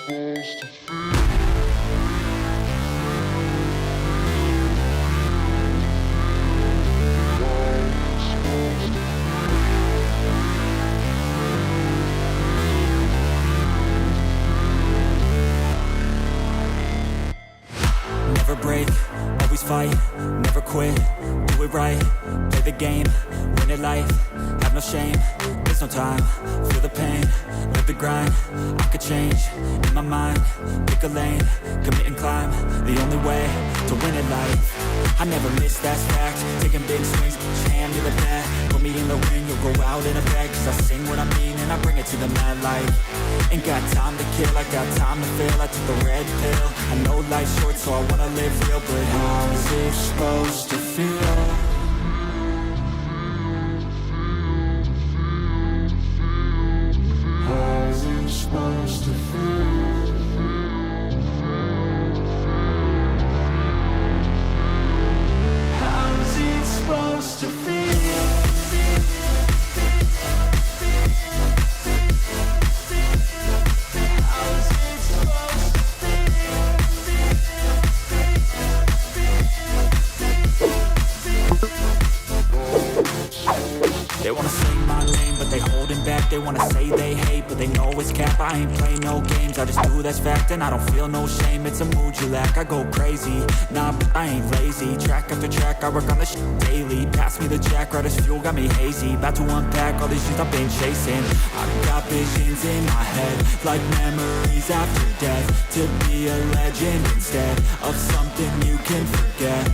Never break, always fight, never quit, do it right, play the game, win it life, have no shame, there's no time, feel the pain, live the grind, I could change, in my mind, pick a lane, commit and climb, the only way to win it life, I never miss, that's fact, taking big swings, put your hand to the bat, put me in the ring, you'll go out in a bag, cause I sing what I mean and I bring it to the mad light, ain't got time to kill, I got time to feel, I took the red pill, I know life's short so I wanna live real, but how's it supposed to feel? How's it supposed to feel? How's it supposed to feel? They wanna say my name, but they holding back. They wanna say they hate, but they know it's cap. I ain't play no games, I just do that's fact. And I don't feel no shame, it's a mood you lack. I go crazy, nah, but I ain't lazy. Track after track, I work on the shit daily. Pass me the jack, right as fuel, got me hazy. About to unpack all these shit I've been chasing. I've got visions in my head, like memories after death. To be a legend instead of something you can forget.